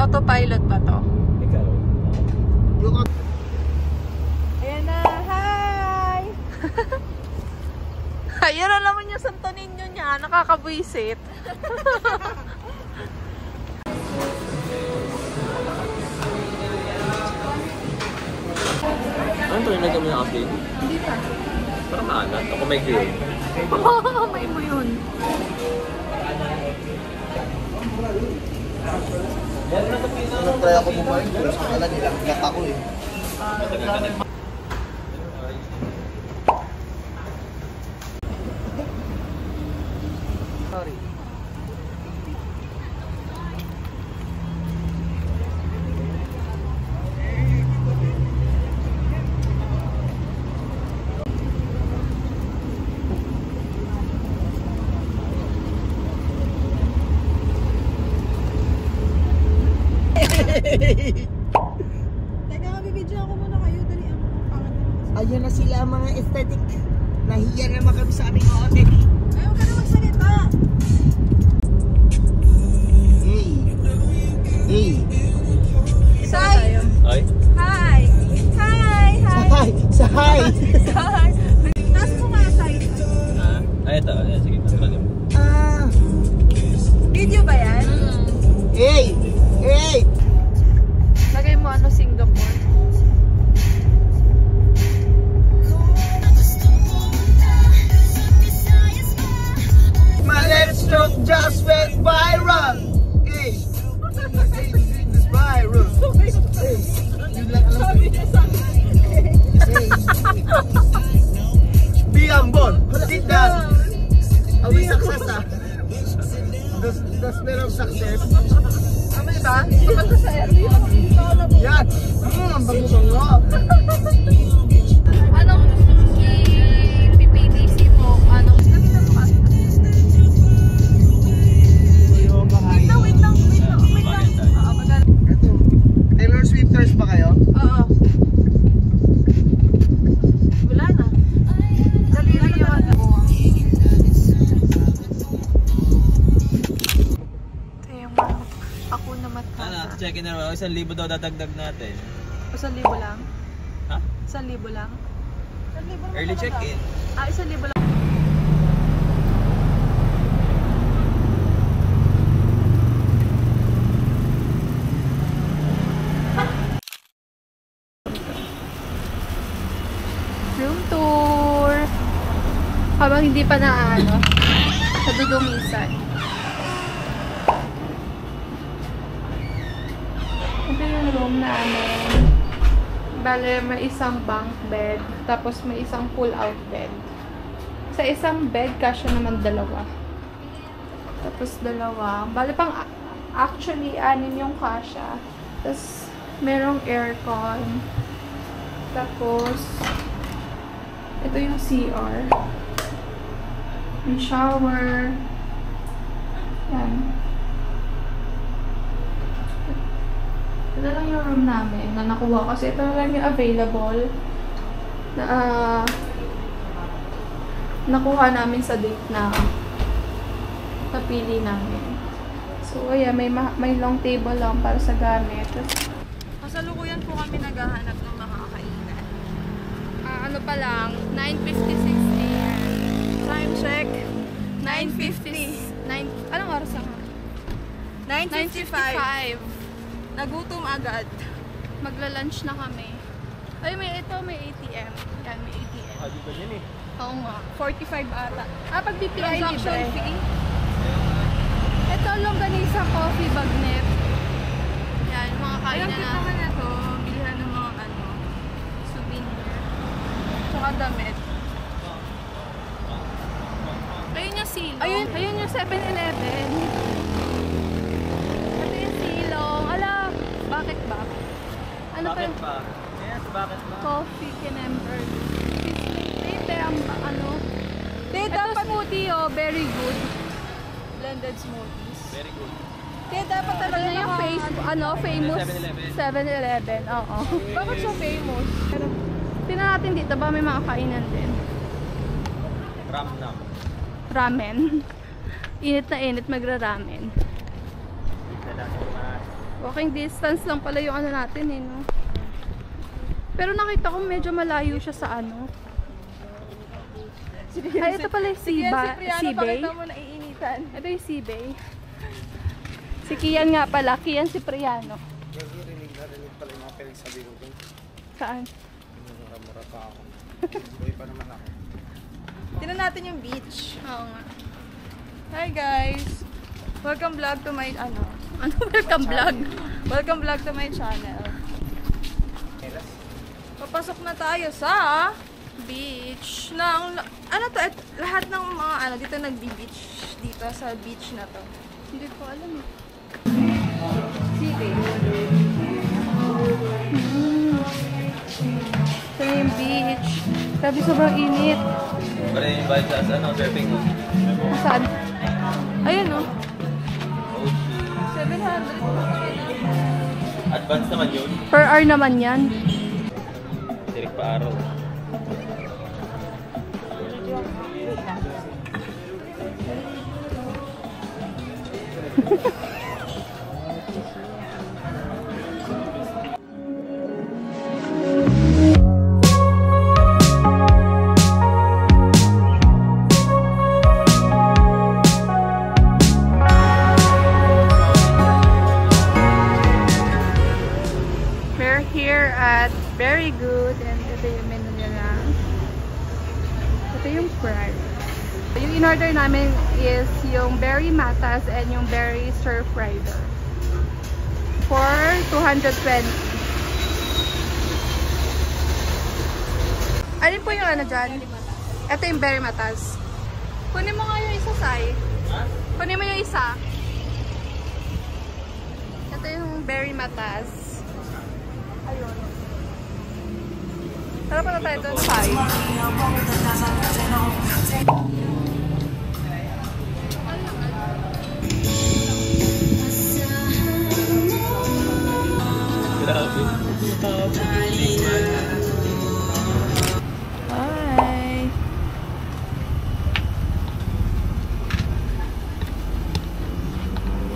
autopilot ba to? Ikaw. Ayan na, hi! Ayan na naman yung Santo Niño niya, nakakabwisit. Ano ito yung nagkami ng update? Hindi pa. Parang maalat. Ako may grill. Oo, may mo yun. Nag-try ako bumalik pero sa kala nilaglag ako eh. Sorry. Teka, mabibidyo ako muna kayo. Dali ang pangat. Ayan na sila mga aesthetic. Nahiya naman kami sa aming hotel. Ay, huwag ka na magsalita. Hey. Hey. Say! Ay? Hi! Hi! Hi! Sahay! Sahay! Hi! Taas mo nga, Say. Ha? Ay, ito. Ayan, sige. Pagkalim. Ah! Video ba yan? Hey! Hey! Lagay mo ano, Singapore. My left stroke just went viral! Hey! This viral! Hey! Yun lang alam ko. Hey! Be humble! Sit down! Are we success ah? The smell of success? Ano ba? Tumat ka sa area. Yan! Bango-bango! Anong i-PPDC mo? Anong nakita mo kasi? Wait lang. Oo, bagal. Ito, Taylor Swifters ba kayo? Oo. Wala na. Dalili yung ano. Ito yung manok. Ako na matata. Ano, check-in na naman. 1,000 daw dadagdag natin. 1,000 lang? Ha? 1,000 lang? Early check-in. Ah, 1,000 lang. Room tour! Habang hindi pa na ano, sa dudumisan. Ito yung room namin. Bale, may isang bunk bed, tapos may isang pull-out bed. Sa isang bed, kasya naman dalawa. Tapos dalawa. Bale, actually, 6 yung kasya. Tapos, merong aircon. Tapos, ito yung CR. May shower. Yan. Ito lang yung room namin na nakuha kasi ito lang yung available na nakuha namin sa date na napili namin. So, ayan, may long table lang para sa gamit. Kasalukuyan po kami naghahanap ng makakainan. Ano pa lang, 9:56 AM. Time check, 9:50. Anong oras na? 9:55. Nagutom agad. Magla-lunch na kami. Ay, may ATM. Yan, may ATM. Ah, di ba yun eh? Oo nga. 45 ata. Pag BPI Transaction libre. fee. Ito, longganisa coffee bagnet. Yan, mga kainan na. naman na to. Bilihan ng mga ano, souvenir. Tsaka damit. Ayun yung silong. Ayun yung 7-Eleven. Ito yung silong. Ala, bakit ba? Ano Bakit pa? ba? Yes, bakit ba? Coffee Kinemberg. Tete, ano? Tete, dapat smoothie very good. Blended smoothies. Very good. Tete, dapat talaga yung famous 7-Eleven. 7-Eleven, oo. Bakit siya famous? Tingnan natin dito ba may mga kainan din. Ramnam. Ramen. Init na init magra-ramen. Dito lang yung mga Walking distance lang pala yung ano natin eh, no? Pero nakita ko medyo malayo siya sa ano. Ay, ito pala yung Seabay. Pakita mo naiinitan. Ito yung Seabay. Si Kian nga pala. Kian Cipriano. Narinig pala yung mga pinagsabi ko. Saan? Mura-mura pa ako. Boy pa naman ako. Tingnan natin yung beach. Oo nga. Hi guys! Welcome vlog to my ano? Ano welcome vlog? Welcome vlog to my channel. Papasok na tayo sa beach ng ano to? Lahat ng mga ano dito nagbi-beach dito sa beach na to. Hindi ko alam eh. Sige. Ito na yung beach. Sabi sobrang init. Pare yung vibe sa ano, surfing mo. Saan? Ayun oh. Oh, shit. 700. Advance naman yun. Per hour naman yan. Direct pa araw. We're here at Very Good and ito yung menu nila. Ito yung price. Yung in-order namin is yung Berry Matas and yung Berry Surf Rider for 220. Alin po yung ano dyan? Ito yung Berry Matas. Kunin mo nga yung isa, Sai. Kunin mo yung isa. Ito yung Berry Matas. Ayun. Tara pa na tayo doon, Sai. Grabe. Hi!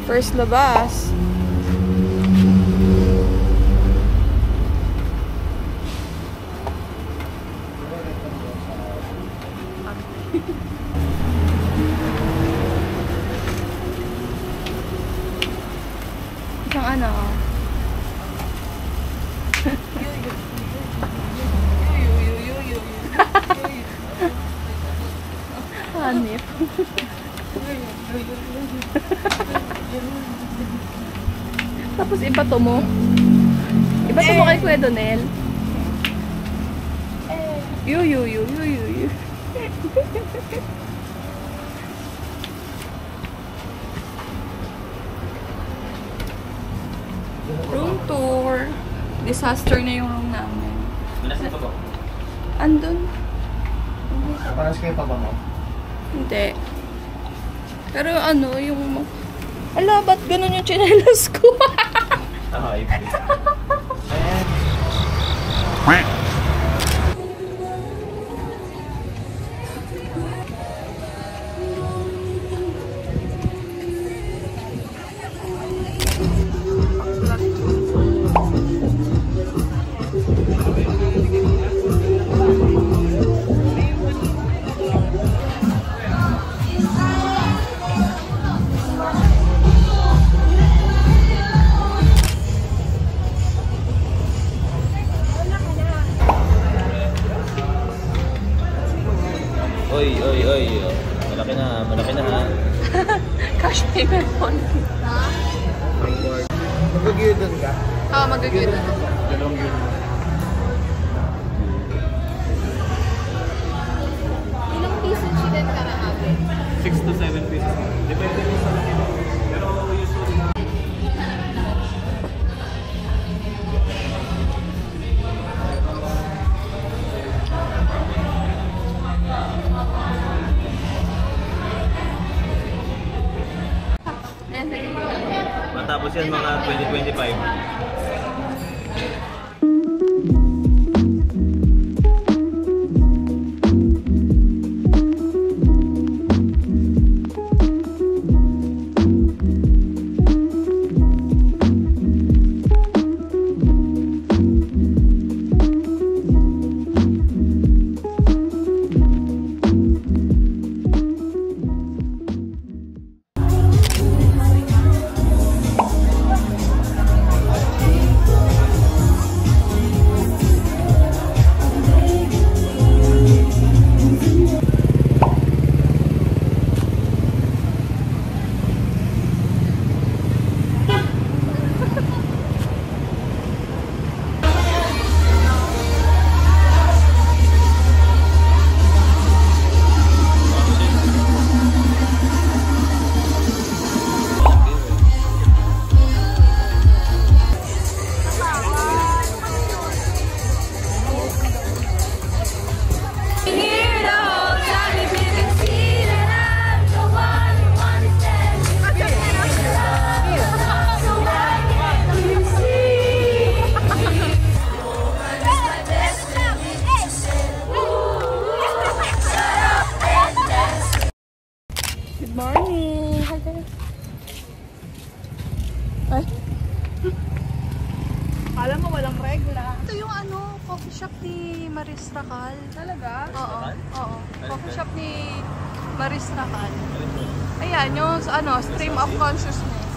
First labas. Isang ano? Hanip. Tapos ibato mo. Ibato mo kay Kuya Donel. Yu. Room tour. Disaster na yung room namin. Manasin pa ba? Andun. Paras kayo pa ba mo? Hindi. Pero ano, yung... Ala, ba't ganun yung chinelas ko? Hype. Oy. Malaki na ha. Cash payment phone. Mag-review doon ka? Oo, mag-good. Dalawang yun. Ilang pieces chicken ka na natin? 6 to 7 pieces. Depende din sa laki. Pero usually... Matapos yan mga 2025. yung ano, coffee shop ni Maris Racal. Talaga? Oo. Oo. Coffee shop ni Maris Racal. Ayan, yung ano, stream of consciousness.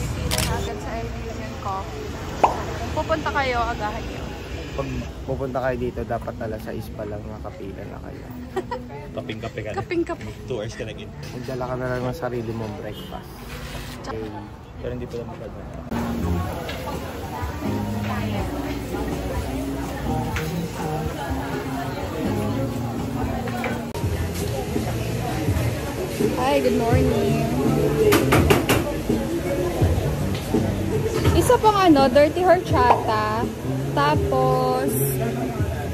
Pipila na agad sa LV Union Coffee. Kung pupunta kayo, agahan nyo. Pag pupunta kayo dito, dapat alas 6 pa lang nakapila na kayo. Kaping-kape ka na. Kaping-kape. 2 hours ka na gin. Magdala ka na lang ng sarili mong breakfast. Okay. Pero hindi pa lang maganda. Hi, good morning. Isa pang ano, dirty horchata. Tapos,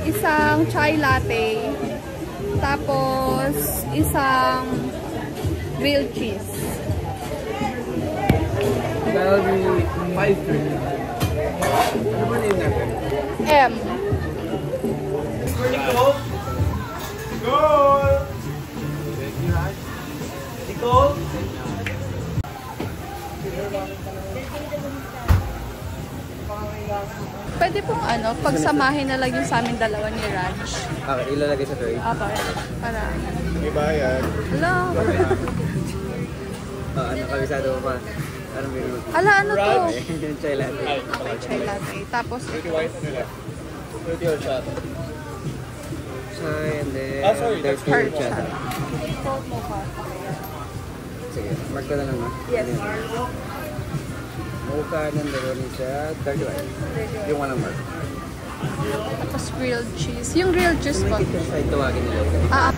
isang chai latte. Tapos, isang grilled cheese. That'll be 5-3. Ano ba name natin? M. Nicole! Nicole! Nicole! Pwede pong ano, pagsamahin na lang yung sa amin dalawa ni Raj. Okay, ilalagay sa tray. Para. May bayad. Hello. Ano, kabisado mo pa? Anong meron? Ala, ano to? Chai latte. Okay, chai latte. Tapos, Dirty white ano lang? Dirty or shot? Chai and then... sorry, that's horchata. cold mocha. Sige, mark ko na lang ha? Yes. Mocha ng dalawang siya, dirty white. Yung walang mark. Tapos grilled cheese. Yung grilled cheese po. May kitchen side tawagin nila. Ah,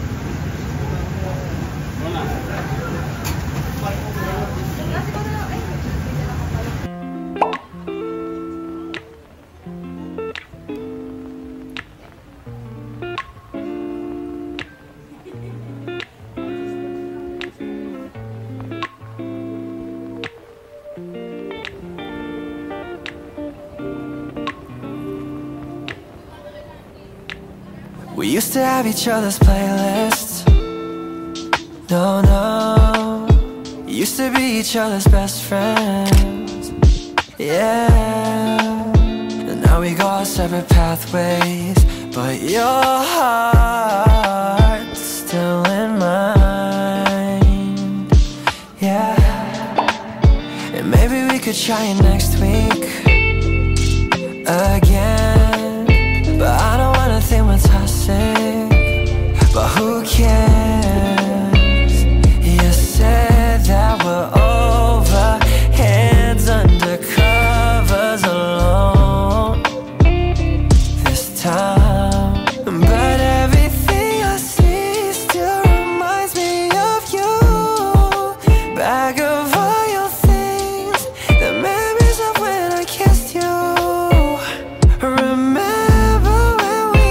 We used to have each other's playlists. No, no. Used to be each other's best friends. Yeah. And now we go our separate pathways. But your heart's still in mine. Yeah. And maybe we could try it next week again. But I don't wanna think we're toxic. But who cares? You said that we're over, hands under covers alone this time. But everything I see still reminds me of you. Bag of all your things, the memories of when I kissed you. Remember when we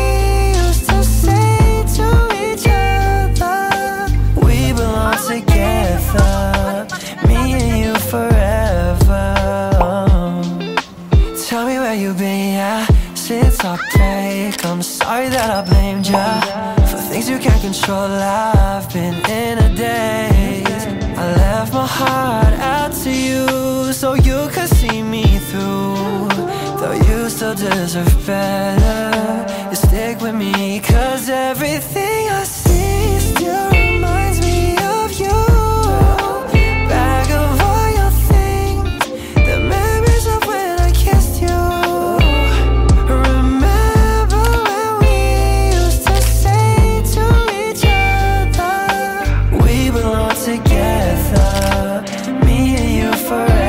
used to say to each other, we belong together, me and you forever. Tell me where you've been, yeah, since our break. I'm sorry that I blamed ya for things you can't control. I've been in a daze. I left my heart out to you so you could see me through. Though you still deserve better, you stick with me. Cause everything I see still reminds me of you. Bag of all your things, the memories of when I kissed you. Remember when we used to say to each other, we belong together, me and you forever.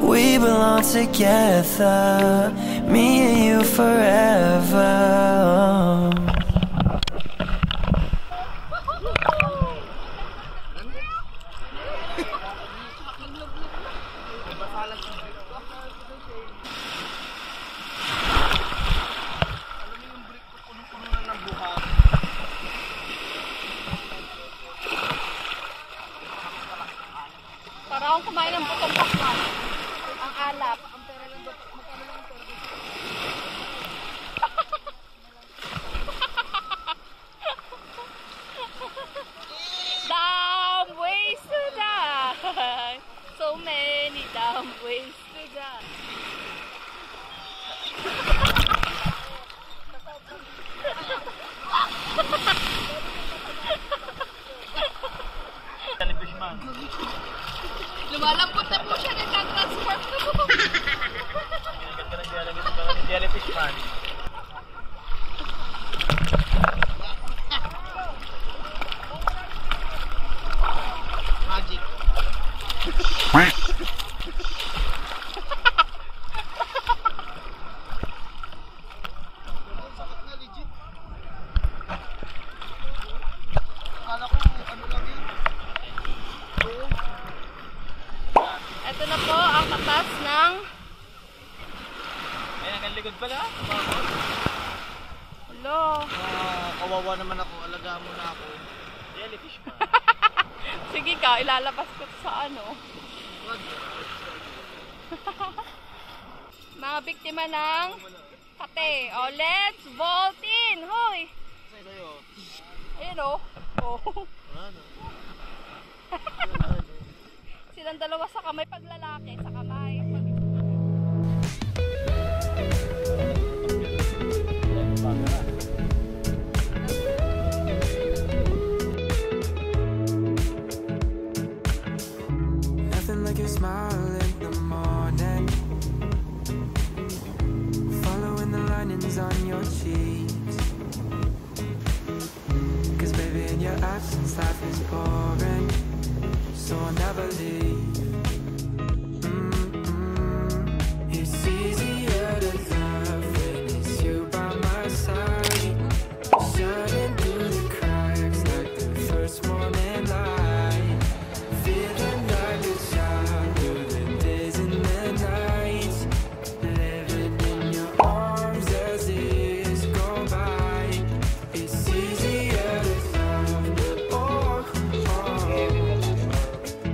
We belong together, me and you forever. kumain ng butong pakwan. Ang alap. Dumb ways to die. So many dumb ways to die. Lumalampot na po siya, nagtatransport na po. Jellyfish man. Magic. Sakit na legit. Akala ko ano lang yun. Ito na po ang katas ng... Ayan, ang likod pala. Hello. Kawawa naman ako. Alagaan mo na ako. Jellyfish man. Sige ka, ilalabas ko sa ano. Mga biktima ng kate. O, let's vault in! Hoy! Ayun o. Oh. Silang dalawa sa kamay, pag lalaki sa kamay. Nothing like your smile in the morning, following the linings on your cheeks. 'Cause baby, in your absence life is boring, so I'll never leave. It's easier to love when it's you by my side, shining through the cracks like the first morning light, feeling like a child through the days and the nights, living in your arms as years go by. It's easier to love, oh, oh.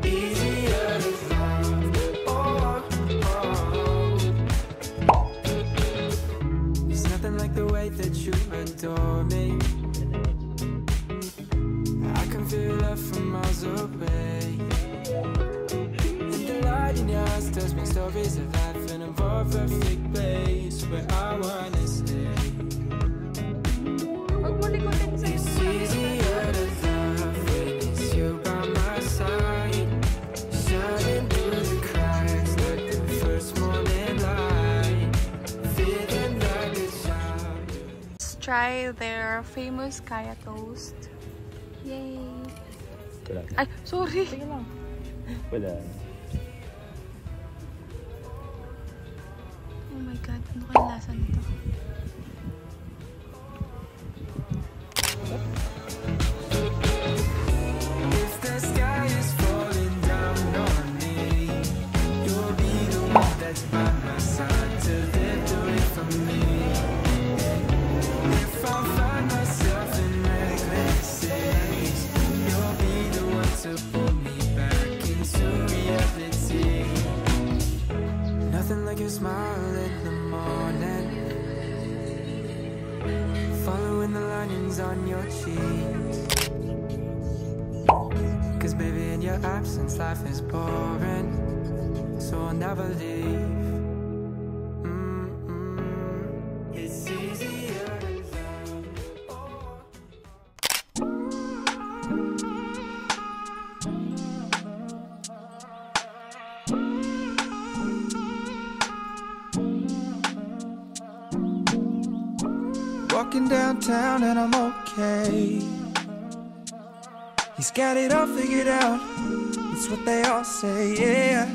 Easier to love, oh, oh. There's nothing like the way that you adore me. I can feel love from miles away. And the light in your eyes tells me stories of life in a more perfect place where I wanna stay. It's easier to love when it's you by my side, shining through the cracks like the first morning light, feeling like a child. Let's try their famous kaya toast. Yay! Wala. Ay, sorry! Wala. Oh my God, ano kaya lasa nito? If the sky is falling down on me, you'll be the one that's by my side to lift away from me. If I find myself in reckless days, you'll be the one to pull me back into reality. Nothing like your smile in the morning, following the linings on your cheeks. 'Cause baby, in your absence life is boring, so I'll never leave. It's easier to love, oh. Walking downtown and I'm okay. He's got it all figured out, it's what they all say, yeah.